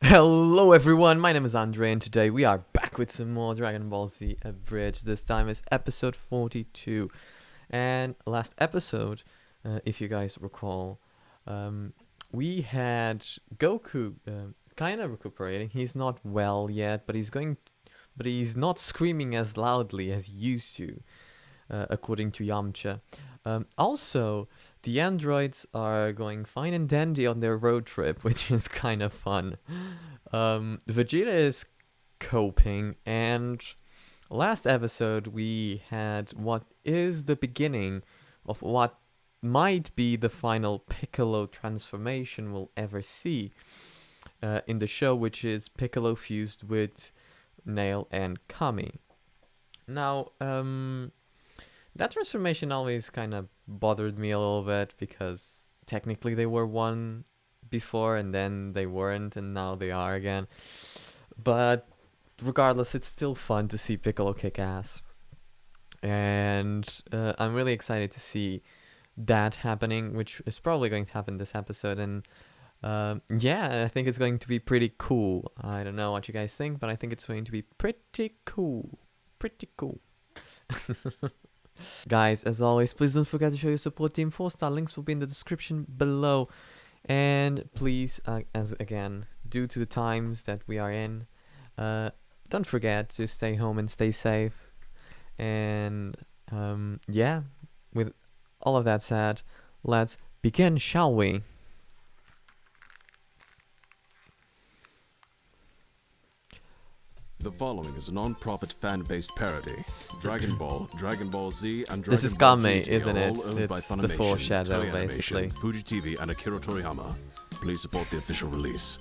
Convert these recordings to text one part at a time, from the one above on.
Hello everyone, my name is Andre and today we are back with some more Dragon Ball Z Abridged. This time is episode 42. And last episode, if you guys recall, we had Goku kind of recuperating. He's not well yet, but he's not screaming as loudly as he used to, according to Yamcha. Also, the androids are going fine and dandy on their road trip, which is kind of fun. Vegeta is coping, and last episode we had what is the beginning of what might be the final Piccolo transformation we'll ever see in the show, which is Piccolo fused with Nail and Kami. Now, that transformation always kind of bothered me a little bit because technically they were one before and then they weren't and now they are again. But regardless, it's still fun to see Piccolo kick ass. And I'm really excited to see that happening, which is probably going to happen this episode. And yeah, I think it's going to be pretty cool. I don't know what you guys think, but I think it's going to be pretty cool. Pretty cool. Guys, as always, please don't forget to show your support Team 4-Star. Links will be in the description below. And please, as again, due to the times that we are in, don't forget to stay home and stay safe. And yeah, with all of that said, let's begin, shall we? The following is a non-profit fan-based parody. Dragon Ball, Dragon Ball Z, and Dragon This is Ball Kami, GT isn't are it? all owned by It's the Funimation, foreshadow, Toei Animation, basically. Fuji TV, and Akira Toriyama. Please support the official release.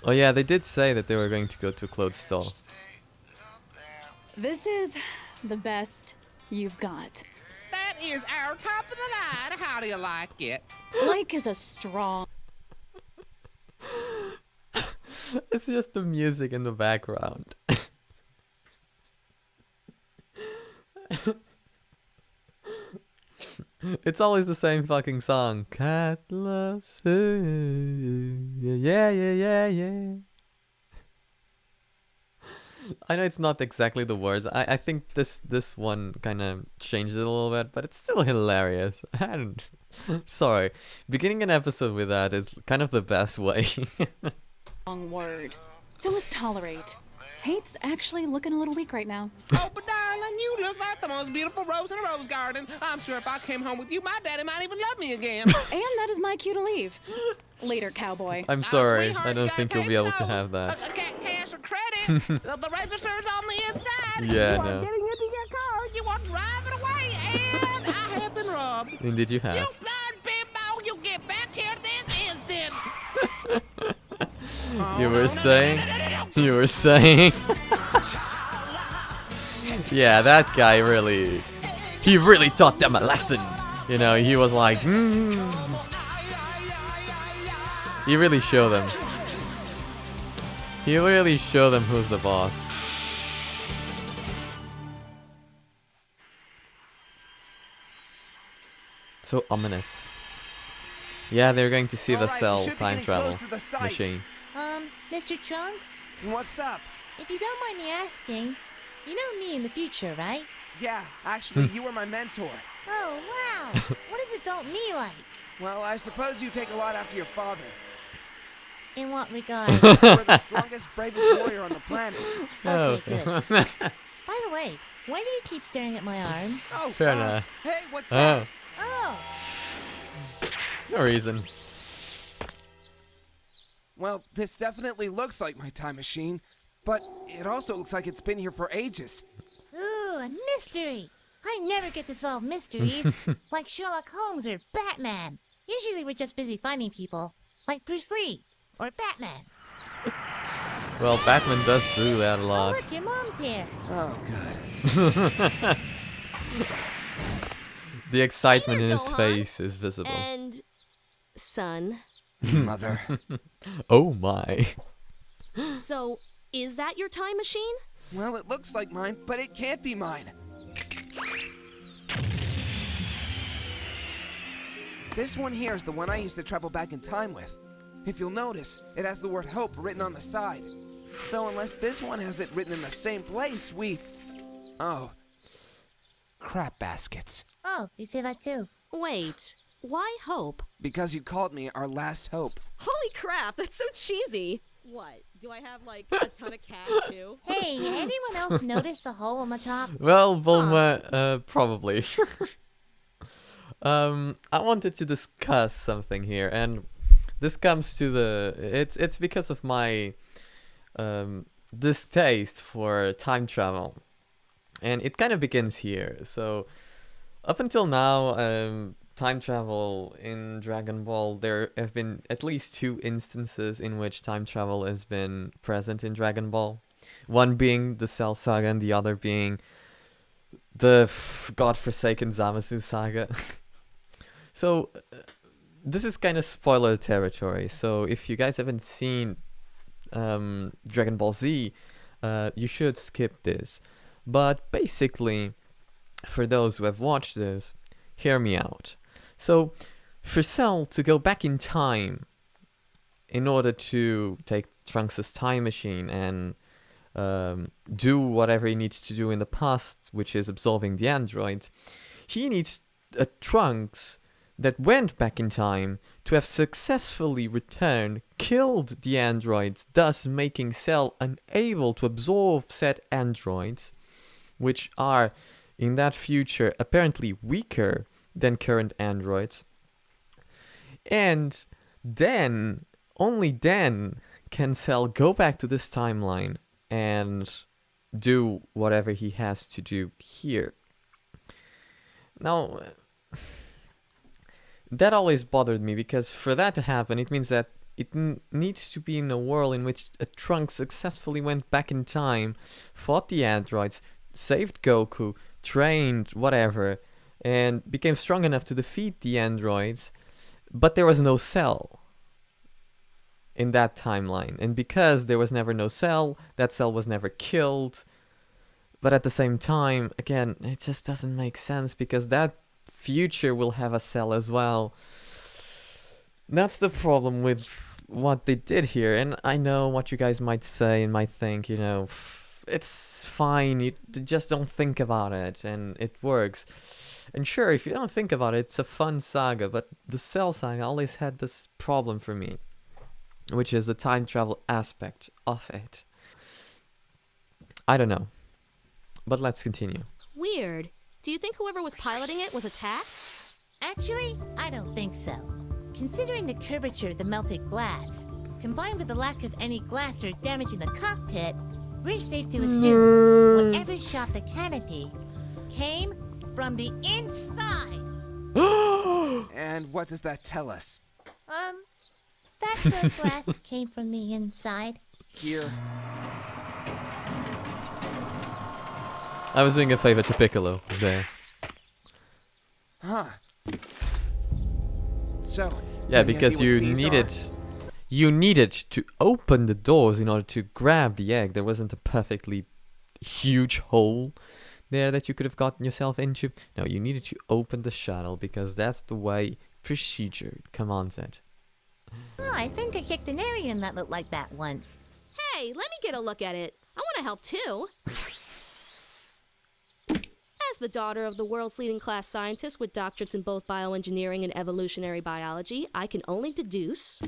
Oh yeah, they did say that they were going to go to a clothes store. This is the best you've got. That is our top of the line. How do you like it? Like is a strong. It's just the music in the background. It's always the same fucking song. Cat loves food. Yeah, yeah, yeah, yeah, yeah. I know it's not exactly the words. I think this one kind of changed it a little bit, but it's still hilarious. I don't. Sorry, beginning an episode with that is kind of the best way. Wrong word. So let's tolerate. Hate's actually looking a little weak right now. Oh, but darling, you look like the most beautiful rose in a rose garden. I'm sure if I came home with you, my daddy might even love me again. And that is my cue to leave. Later, cowboy. I'm sorry. Sweetheart, I you don't gotta think you'll pay be the able to bills. have that. Cash or credit. The register's on the inside. Yeah, you I know. are getting into your car. You are driving away, and I have been robbed. Indeed, you have. You blind bimbo, you get back here this instant. You were saying. You were saying. Yeah, that guy really. He really taught them a lesson. You know, he was like, He really showed them. He really showed them who's the boss. So ominous. Yeah, they're going to see the All right, we cell should be time getting travel close to the site. machine. Mr. Trunks, What's up? if you don't mind me asking, you know me in the future, right? Yeah, actually, you were my mentor. Oh, wow. What does adult me like? Well, I suppose you take a lot after your father. In what regard? You were the strongest, bravest warrior on the planet. Okay, good. Oh. By the way, why do you keep staring at my arm? Oh, Fair enough. Hey, what's Oh. that? Oh, No reason. Well, this definitely looks like my time machine, but it also looks like it's been here for ages. ooh, a mystery. I never get to solve mysteries, like Sherlock Holmes or Batman. Usually we're just busy finding people, like Bruce Lee or Batman. Well, Batman does do that a Oh, lot. look, your mom's here. Oh, good. The excitement in Later, his Gohan. face is visible. And son. Mother. Oh my. So, is that your time machine? Well, it looks like mine, but it can't be mine. This one here is the one I used to travel back in time with. If you'll notice, it has the word hope written on the side. So unless this one has it written in the same place, Oh. Crap baskets. Oh, you say that too. Wait, why hope? Because you called me our last hope. Holy crap, that's so cheesy. What? Do I have like a ton of cash too? Hey, anyone else notice the hole on the top? Well, Bulma, probably. I wanted to discuss something here, and this comes to it's because of my distaste for time travel, and it kind of begins here. So up until now, time travel in Dragon Ball, there have been at least 2 instances in which time travel has been present in Dragon Ball. One being the Cell Saga, and the other being the godforsaken Zamasu Saga. So this is kind of spoiler territory. So if you guys haven't seen Dragon Ball Z, you should skip this. But basically, for those who have watched this, hear me out. So for Cell to go back in time in order to take Trunks' time machine and do whatever he needs to do in the past, which is absolving the androids, he needs a Trunks that went back in time to have successfully returned, killed the androids, thus making Cell unable to absorb said androids, which are in that future apparently weaker than current androids. And then, only then, can Cell go back to this timeline and do whatever he has to do here. Now, that always bothered me, because for that to happen, it means that it needs to be in a world in which a Trunks successfully went back in time, fought the androids, saved Goku, trained, whatever, and became strong enough to defeat the androids, but there was no Cell in that timeline. And because there was never no Cell, that Cell was never killed. But at the same time, again, it just doesn't make sense, because that future will have a Cell as well. That's the problem with what they did here. And I know what you guys might say and might think, it's fine, you just don't think about it and it works. And sure, if you don't think about it, it's a fun saga, but the Cell Saga always had this problem for me, which is the time travel aspect of it. I don't know, but let's continue. Weird. Do you think whoever was piloting it was attacked? Actually, I don't think so. Considering the curvature of the melted glass, combined with the lack of any glass or damage in the cockpit, we're safe to assume whatever shot the canopy came from the inside. And what does that tell us? That the glass came from the inside. Here. I was doing a favor to Piccolo there. Huh. So, Yeah, any because idea what you needed to open the doors in order to grab the egg. There wasn't a perfectly huge hole there that you could have gotten yourself into. No, you needed to open the shuttle, because that's the way procedure commands it. Oh, I think I kicked an alien that looked like that once. Hey, let me get a look at it. I want to help too. As the daughter of the world's leading class scientist with doctorates in both bioengineering and evolutionary biology, I can only deduce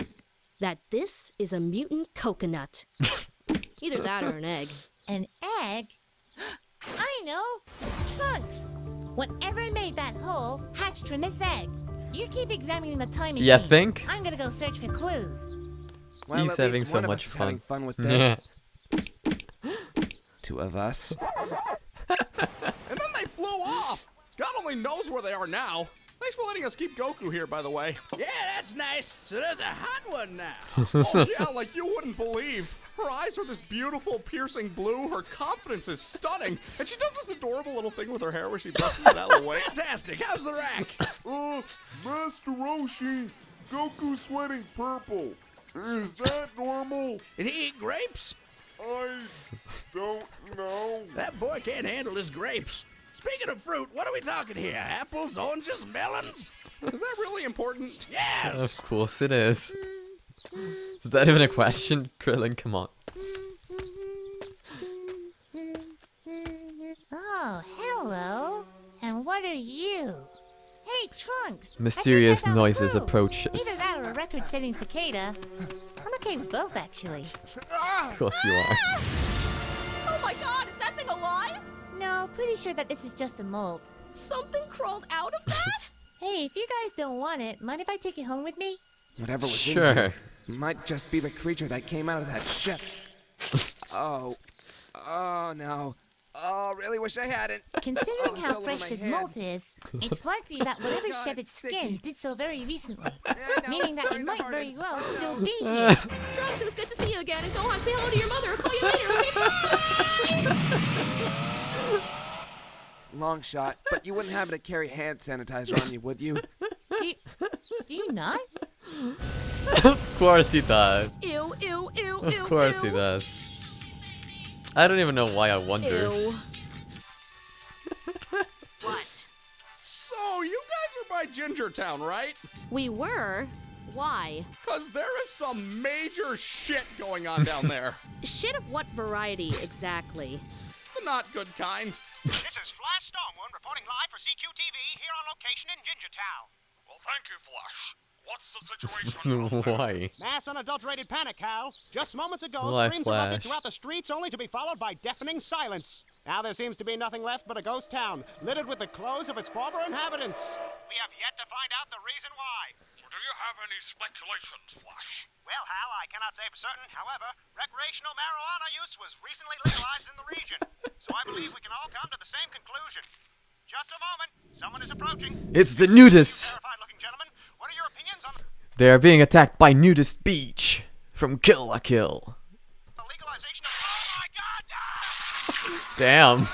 that this is a mutant coconut. Either that or an egg. An egg? I know! Trunks! Whatever made that hole hatched from this egg. You keep examining the time machine. Yeah, think? I'm gonna go search for clues. Well, He's at having least so one of much us is fun. having fun with this. 2 of us. And then they flew off! God only knows where they are now. Thanks for letting us keep Goku here, by the way. Yeah, that's nice. So there's a hot one now. Oh yeah, like you wouldn't believe. Her eyes are this beautiful, piercing blue. Her confidence is stunning. And she does this adorable little thing with her hair where she brushes it out of the way. Fantastic. How's the rack? Master Roshi, Goku's sweating purple. Is that normal? Did he eat grapes? I don't know. That boy can't handle his grapes. Speaking of fruit, what are we talking here? Apples, oranges, melons? Is that really important? Yes! Of course it is. Is that even a question? Krillin, come on. Oh, hello. And what are you? Hey, Trunks. Mysterious I think I found a noises clue. approaches. Either that or a record-setting cicada. I'm okay with both, actually. Of course you are. Oh my god, is that thing alive? No, pretty sure that this is just a mold. Something crawled out of that? Hey, if you guys don't want it, mind if I take it home with me? Whatever was in Sure. here might just be the creature that came out of that ship. Oh. Oh, no. Oh, really wish I hadn't. Considering Oh, it's how all over fresh my this hand. mold is, it's likely that whatever God, shed its it's skin sticky. did so very recently. Yeah, now Meaning it's that it starting to might very harden. well still be here. Trunks, it was good to see you again, and go on, say hello to your mother. I'll call you later, okay? Bye! Long shot, but you wouldn't happen to carry hand sanitizer on you, would you? Do you not? Of course he does. Ew, ew, ew, Of ew, course ew. he does. I don't even know why I wonder. Ew. What? So, you guys are by Gingertown, right? We were? Why? Because there is some major shit going on down there. Shit of what variety, exactly? The not good kind. This is Flash Stormwind reporting live for CQTV here on location in Gingertown. Well, thank you, Flash. What's the situation? Why? Mass unadulterated panic, Hal. Just moments ago, Why, screams erupted Flash? throughout the streets only to be followed by deafening silence. Now there seems to be nothing left but a ghost town, littered with the clothes of its former inhabitants. We have yet to find out the reason why. Do you have any speculations, Flash? Well, Hal, I cannot say for certain. However, recreational marijuana use was recently legalized in the region. So I believe we can all come to the same conclusion. Just a moment. Someone is approaching. It's the nudists. Terrified-looking gentlemen. What are your opinions on They are being attacked by Nudist Beach from Kill la Kill. the legalization of... Oh my God! No! Damn.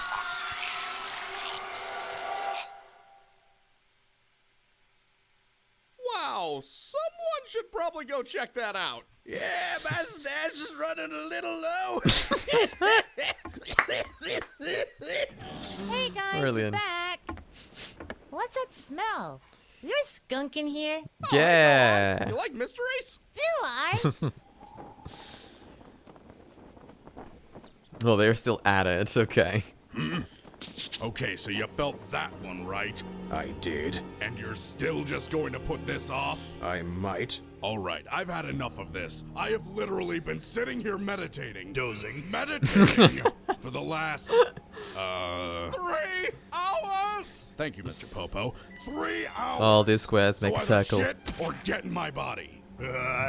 Wow, someone should probably go check that out. Yeah, my stash is running a little low. Hey guys, Brilliant. we're back. What's that smell? Is there a skunk in here? Yeah. You like mysteries? Do I? Well, they're still at it. Okay. Okay, so you felt that one, right? I did. And you're still just going to put this off? I might. All right, I've had enough of this. I have literally been sitting here meditating. Meditating for the last, 3 hours! Thank you, Mr. Popo. 3 hours! All these squares make a so either circle. shit or get in my body.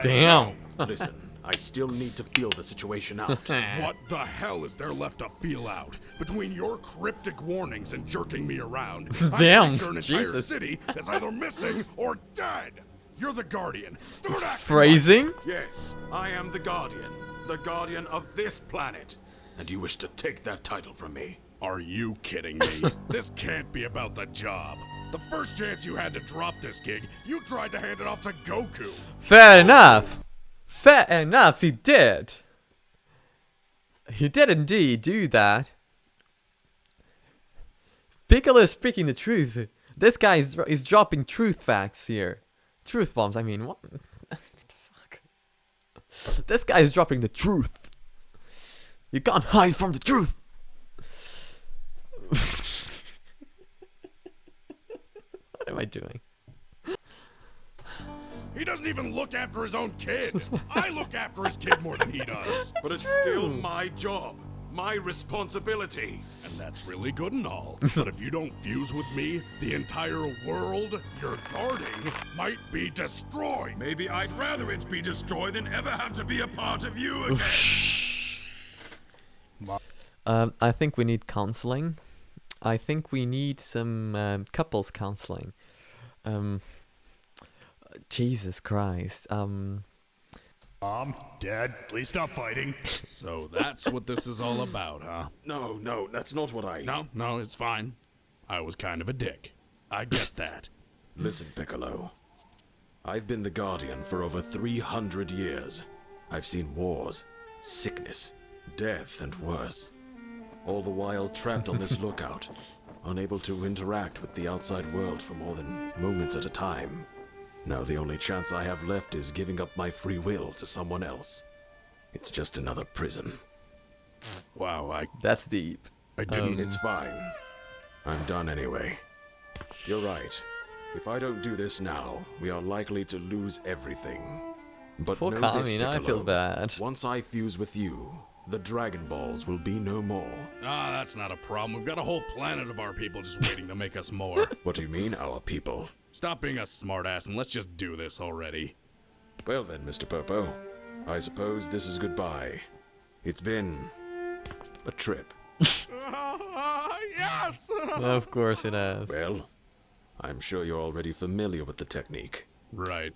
Damn. Listen, I still need to feel the situation out. What the hell is there left to feel out? Between your cryptic warnings and jerking me around, Damn, I'm pretty sure an entire Jesus. city is either missing or dead. You're the Guardian. Start acting Phrasing? Yes, I am the Guardian of this planet. And you wish to take that title from me? Are you kidding me? This can't be about the job. The first chance you had to drop this gig, you tried to hand it off to Goku. Fair enough. Fair enough, he did. He did indeed do that. Piccolo is speaking the truth. This guy is dropping truth facts here. Truth bombs, I mean, what the fuck? This guy is dropping the truth. You can't hide from the truth. What am I doing? He doesn't even look after his own kid. I look after his kid more than he does. But it's still my job, my responsibility. And that's really good and all. But if you don't fuse with me, the entire world you're guarding might be destroyed. Maybe I'd rather it be destroyed than ever have to be a part of you again. I think we need counseling. I think we need some couples counseling. Jesus Christ. Mom, Dad, please stop fighting. So that's what this is all about, huh? No, that's not what I... No, it's fine. I was kind of a dick. I get that. Listen, Piccolo. I've been the Guardian for over 300 years. I've seen wars, sickness, death, and worse. All the while trapped on this lookout, unable to interact with the outside world for more than moments at a time. Now the only chance I have left is giving up my free will to someone else. It's just another prison. Wow, That's deep. I didn't. It's fine. I'm done anyway. You're right. If I don't do this now, we are likely to lose everything. But For know this, Kami, now I feel Piccolo. bad. Once I fuse with you, the Dragon Balls will be no more. Ah, that's not a problem. We've got a whole planet of our people just waiting to make us more. What do you mean, our people? Stop being a smartass and let's just do this already. Well then, Mr. Popo, I suppose this is goodbye. It's been a trip. Yes! Of course it has. Well, I'm sure you're already familiar with the technique. Right.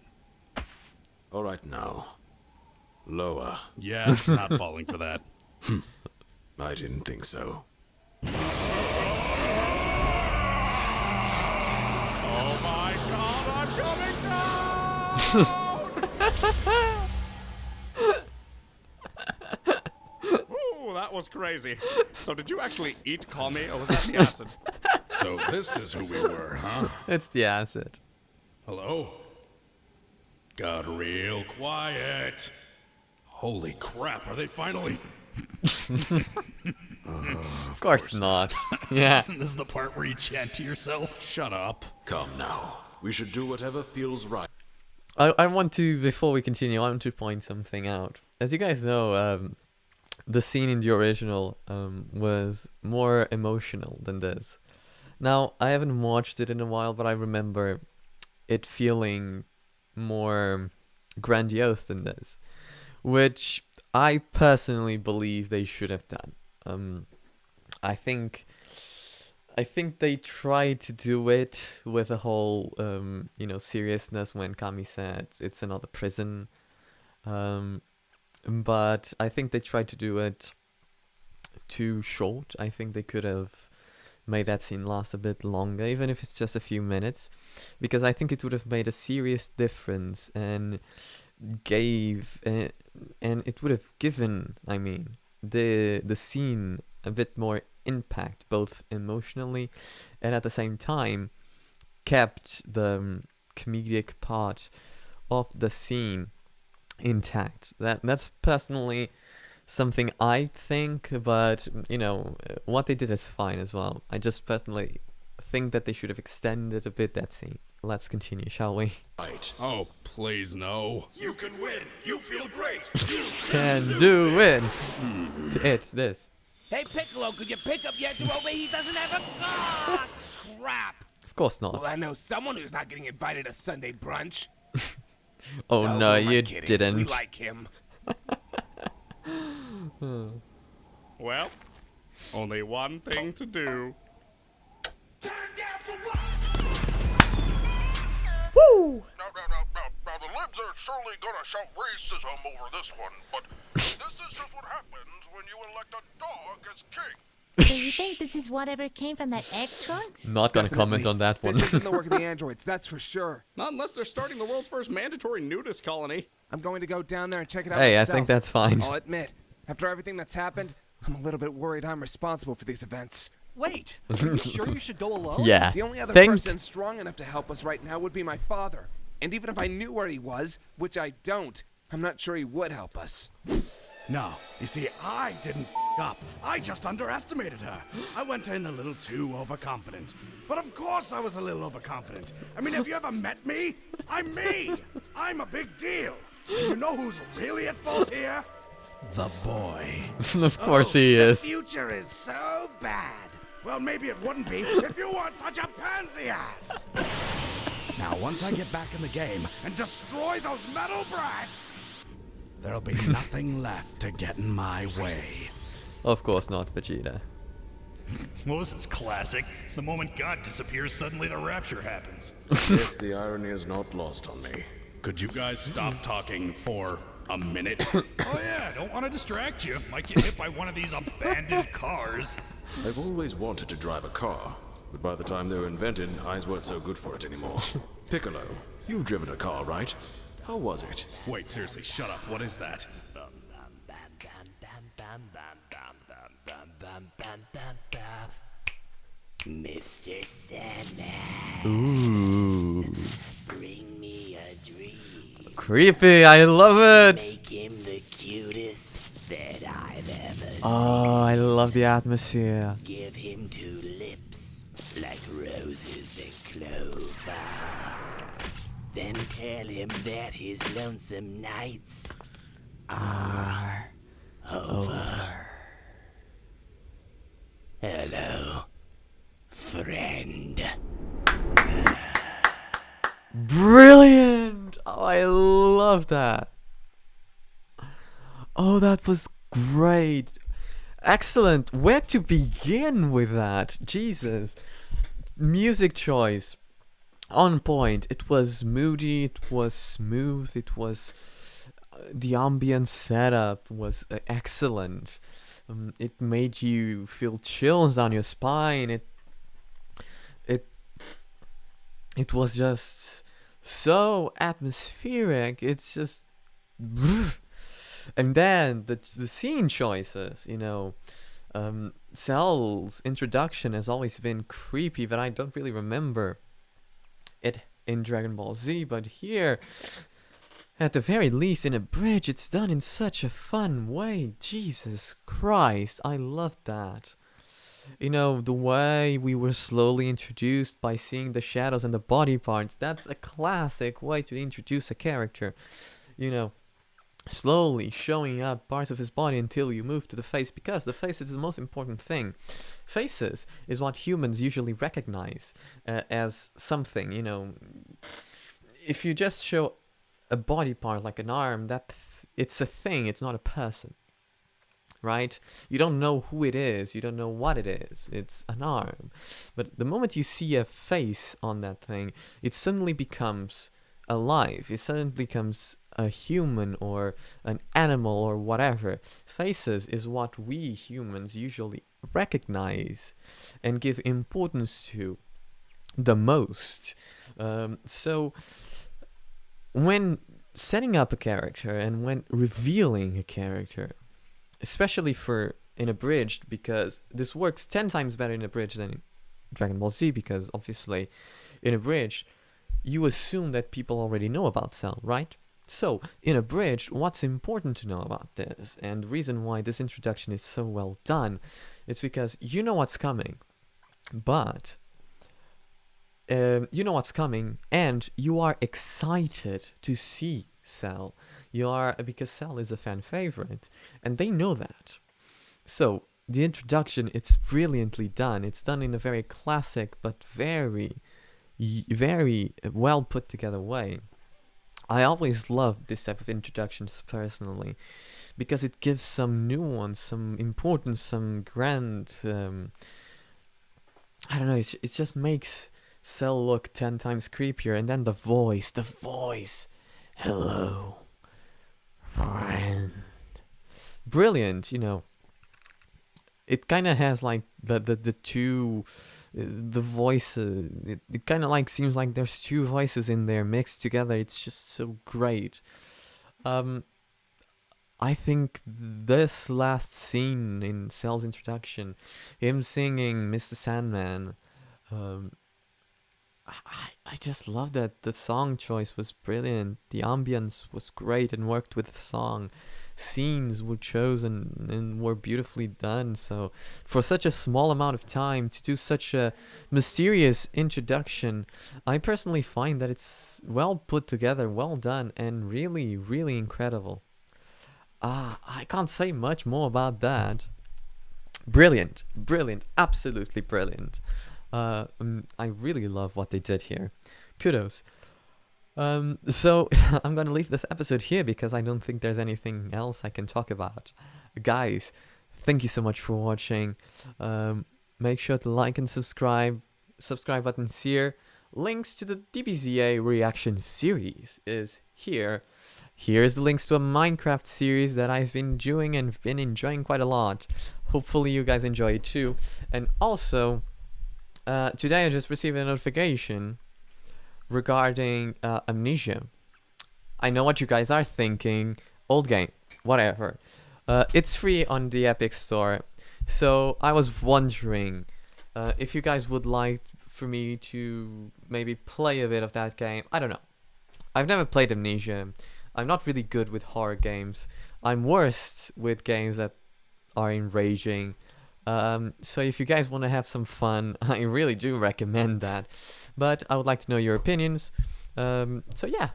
All right now. Lower. Yeah, not falling for that. I didn't think so. Oh my god, I'm coming down! Ooh, that was crazy. So did you actually eat Kami, or was that the acid? So this is who we were, huh? It's the acid. Hello? Got real quiet. Holy crap, are they finally... Of course not. Yeah. Isn't this the part where you chant to yourself? Shut up. Come now. We should do whatever feels right. I want to, before we continue, I want to point something out. As you guys know, the scene in the original was more emotional than this. Now, I haven't watched it in a while, but I remember it feeling more grandiose than this, which I personally believe they should have done. I think they tried to do it with a whole, seriousness when Kami said it's another prison. But I think they tried to do it too short. I think they could have made that scene last a bit longer, even if it's just a few minutes, because I think it would have made a serious difference and it would have given, the scene a bit more impact, both emotionally and at the same time kept the comedic part of the scene intact. That's personally something I think, but what they did is fine as well. I just personally think that they should have extended a bit that scene. Let's continue, shall we? Right. Oh, please no. You can win. You feel great. Can do it. It's this. Hey, Piccolo, could you pick up Yajirobe? He doesn't have a... Ah, crap. Of course not. Well, I know someone who's not getting invited to Sunday brunch. Oh no, who am I you kidding? didn't. We like him. Well, only one thing to do. Woo! Now, the libs are surely gonna shout racism over this one, but this is just what happens when you elect a dog as king. So you think this is whatever came from that egg, Trunks? Not gonna comment on that one. This isn't the work of the androids, that's for sure. Not unless they're starting the world's first mandatory nudist colony. I'm going to go down there and check it out Hey, myself. I think that's fine. I'll admit, after everything that's happened, I'm a little bit worried I'm responsible for these events. Wait, are you sure you should go alone? Yeah. The only other Think. person strong enough to help us right now would be my father. And even if I knew where he was, which I don't, I'm not sure he would help us. No, you see, I didn't up. I just underestimated her. I went in a little too overconfident. But of course I was a little overconfident. I mean, have you ever met me? I'm me. I'm a big deal. And you know who's really at fault here? The boy. Of course he is. The future is so bad. Well, maybe it wouldn't be if you weren't such a pansy ass. Now, once I get back in the game and destroy those metal brats, there'll be nothing left to get in my way. Of course not, Vegeta. Well, this is classic. The moment God disappears, suddenly the rapture happens. Yes, the irony is not lost on me. Could you guys stop talking for a minute? Oh yeah, don't want to distract you. Might get hit by one of these abandoned cars. I've always wanted to drive a car, but by the time they were invented, eyes weren't so good for it anymore. Piccolo, you've driven a car, right? How was it? Wait, seriously, shut up. What is that? Mr. Sandman, Ooh. bring me a dream. Creepy, I love it! Make him the cutest that I've ever seen. Oh, I love the atmosphere. Give him 2 lips like roses and clover. Then tell him that his lonesome nights are over. Hello, friend. Brilliant! Oh, I love that. Oh, that was great. Excellent. Where to begin with that? Jesus. Music choice. On point. It was moody, it was smooth, it was... the ambient setup was excellent. It made you feel chills down your spine. It was just so atmospheric. It's just... And then the scene choices, you know. Cell's introduction has always been creepy, but I don't really remember it in Dragon Ball Z. But here, at the very least, in Abridged, it's done in such a fun way. Jesus Christ, I love that. You know, the way we were slowly introduced by seeing the shadows and the body parts, that's a classic way to introduce a character. You know, slowly showing up parts of his body until you move to the face, because the face is the most important thing. Faces is what humans usually recognize as something, you know. If you just show a body part like an arm, it's a thing, it's not a person. Right? You don't know who it is, you don't know what it is, it's an arm. But the moment you see a face on that thing, it suddenly becomes alive, it suddenly becomes a human or an animal or whatever. Faces is what we humans usually recognize and give importance to the most. So when setting up a character and when revealing a character, especially for in Abridged, because this works 10 times better in Abridged than in Dragon Ball Z, because obviously in Abridged you assume that people already know about Cell, right? So in Abridged, what's important to know about this, and the reason why this introduction is so well done, it's because you know what's coming, but you know what's coming and you are excited to see Cell. You are, because Cell is a fan favorite and they know that. So the introduction, it's brilliantly done. It's done in a very classic but very well put together way. I always love this type of introductions personally, because it gives some nuance, some importance, some grand I don't know, it just makes Cell look 10 times creepier. And then the voice, hello, friend. Brilliant, you know. It kind of has like the voices. It kind of like seems like there's 2 voices in there mixed together. It's just so great. I think this last scene in Cell's introduction, him singing Mr. Sandman, I just love that. The song choice was brilliant. The ambience was great and worked with the song. Scenes were chosen and were beautifully done. So for such a small amount of time to do such a mysterious introduction, I personally find that it's well put together, well done, and really, really incredible. I can't say much more about that. Brilliant, absolutely brilliant. I really love what they did here. Kudos. So I'm gonna leave this episode here because I don't think there's anything else I can talk about. Guys, thank you so much for watching. Make sure to like and subscribe. Subscribe button's here. Links to the DBZ A reaction series is here. Here's the links to a Minecraft series that I've been doing and been enjoying quite a lot. Hopefully you guys enjoy it too. And also, today I just received a notification regarding Amnesia. I know what you guys are thinking. Old game, whatever. It's free on the Epic Store. So I was wondering, If you guys would like for me to maybe play a bit of that game, I don't know. I've never played Amnesia. I'm not really good with horror games. I'm worst with games that are enraging. So if you guys want to have some fun, I really do recommend that. But I would like to know your opinions. So yeah,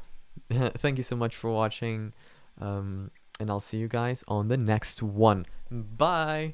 thank you so much for watching. And I'll see you guys on the next one. Bye!